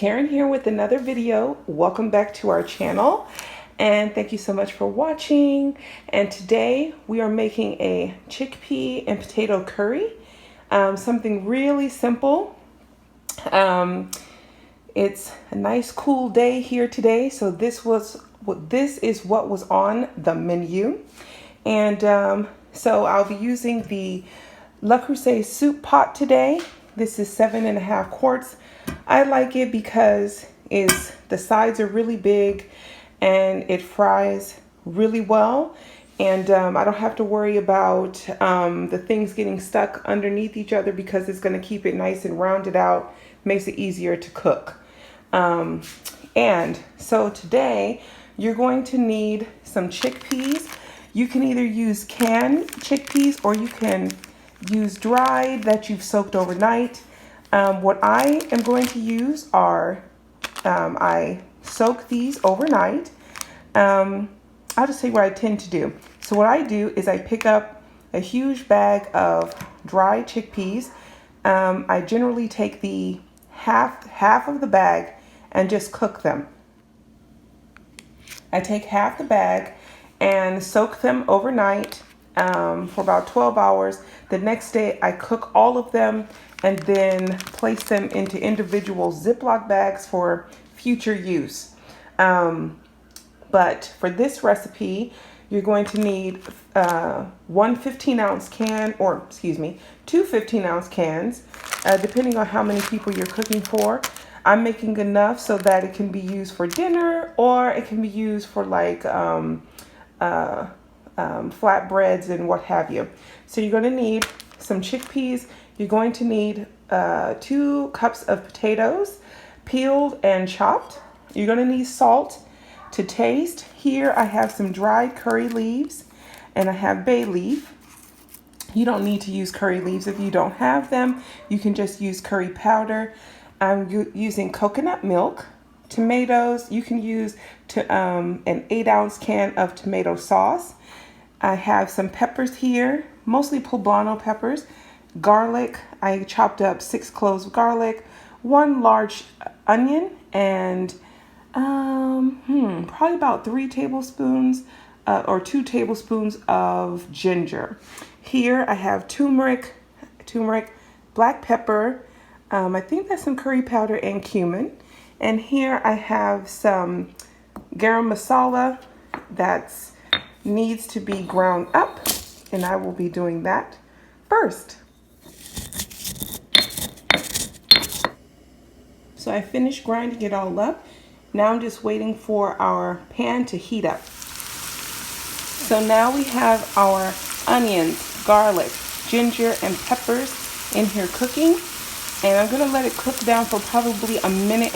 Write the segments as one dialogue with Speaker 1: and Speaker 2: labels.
Speaker 1: Karen here with another video. Welcome back to our channel and thank you so much for watching. And today we are making a chickpea and potato curry, something really simple. It's a nice cool day here today, so this is what was on the menu. And so I'll be using the Creuset soup pot today. This is 7.5 quarts. I like it because the sides are really big and it fries really well, and I don't have to worry about the things getting stuck underneath each other because it's going to keep it nice and rounded out, makes it easier to cook. And so today you're going to need some chickpeas. You can either use canned chickpeas or you can use dried that you've soaked overnight. What I am going to use are, I soak these overnight. I'll just tell you what I tend to do. So what I do is I pick up a huge bag of dried chickpeas. I generally take the half of the bag and just cook them. I take half the bag and soak them overnight for about 12 hours. The next day I cook all of them and then place them into individual Ziploc bags for future use. But for this recipe, you're going to need one 15-ounce can, or excuse me, two 15-ounce cans, depending on how many people you're cooking for. I'm making enough so that it can be used for dinner, or it can be used for like flatbreads and what have you. So you're going to need some chickpeas. You're going to need 2 cups of potatoes, peeled and chopped. You're going to need salt to taste. Here I have some dried curry leaves and I have bay leaf. You don't need to use curry leaves if you don't have them. You can just use curry powder. I'm using coconut milk, tomatoes. You can use an 8-ounce can of tomato sauce. I have some peppers here, mostly poblano peppers. Garlic, I chopped up 6 cloves of garlic, 1 large onion, and probably about 3 tablespoons or 2 tablespoons of ginger. Here I have turmeric, black pepper, I think that's some curry powder and cumin. And here I have some garam masala that needs to be ground up, and I will be doing that first. So I finished grinding it all up. Now I'm just waiting for our pan to heat up. So now we have our onions, garlic, ginger, and peppers in here cooking. And I'm going to let it cook down for probably 1.5 minutes.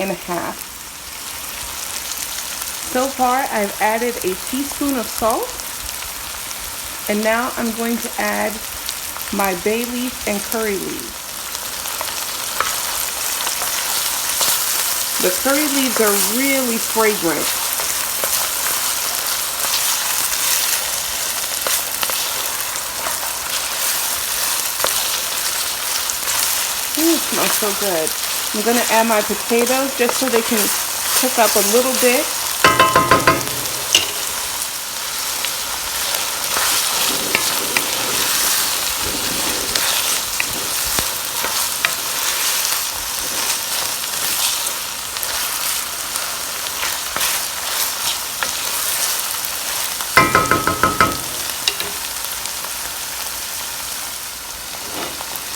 Speaker 1: So far I've added a teaspoon of salt. And now I'm going to add my bay leaf and curry leaves. The curry leaves are really fragrant. Ooh, it smells so good. I'm going to add my potatoes just so they can cook up a little bit.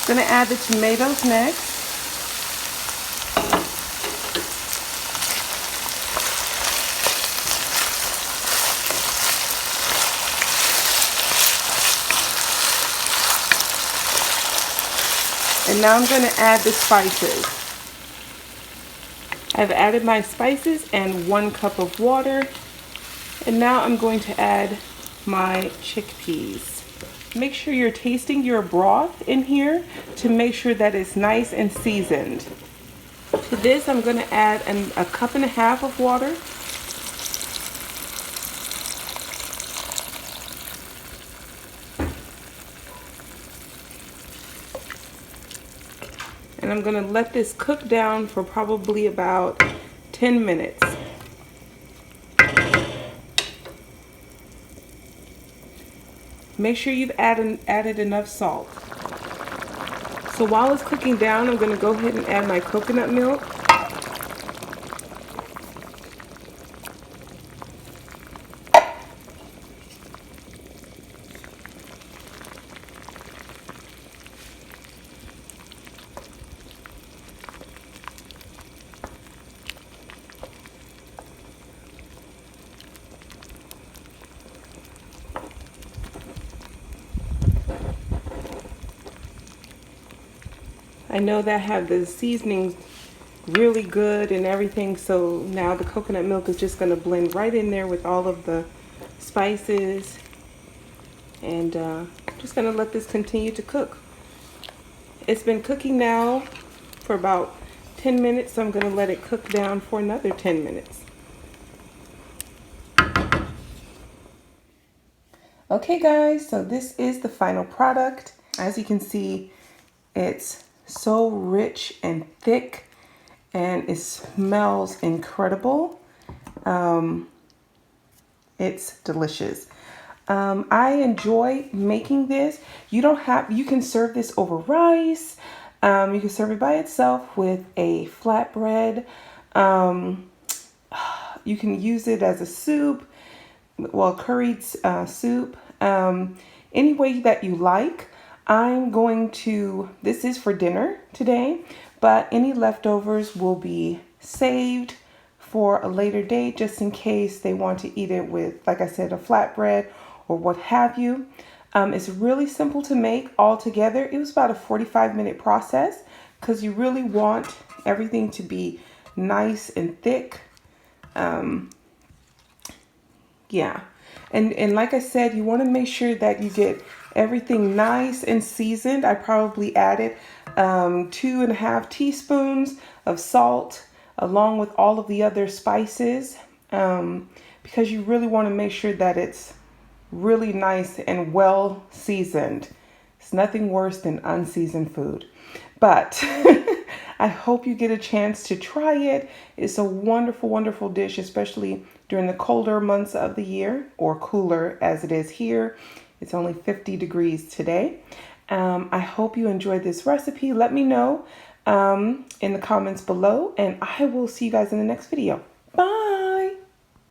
Speaker 1: Going to add the tomatoes next. And now I'm going to add the spices. I've added my spices and 1 cup of water. And now I'm going to add my chickpeas. Make sure you're tasting your broth in here to make sure that it's nice and seasoned. To this, I'm going to add 1.5 cups of water. And I'm gonna let this cook down for probably about 10 minutes. Make sure you've added enough salt. So while it's cooking down, I'm gonna go ahead and add my coconut milk. I know that have the seasonings really good and everything, so now the coconut milk is just going to blend right in there with all of the spices, and just going to let this continue to cook. It's been cooking now for about 10 minutes, so I'm going to let it cook down for another 10 minutes. Okay guys, so this is the final product. As you can see, it's so rich and thick, and it smells incredible. It's delicious. I enjoy making this. You can serve this over rice. You can serve it by itself with a flatbread. You can use it as a soup, well, curried soup, any way that you like. This is for dinner today, but any leftovers will be saved for a later date, just in case they want to eat it with, like I said, a flatbread or what have you. It's really simple to make altogether. It was about a 45-minute process because you really want everything to be nice and thick. Yeah. And like I said, you want to make sure that you get everything nice and seasoned. I probably added 2.5 teaspoons of salt along with all of the other spices, because you really want to make sure that it's really nice and well seasoned. It's nothing worse than unseasoned food. But I hope you get a chance to try it. It's a wonderful, wonderful dish, especially during the colder months of the year, or cooler as it is here. It's only 50 degrees today. I hope you enjoyed this recipe. Let me know in the comments below, and I will see you guys in the next video.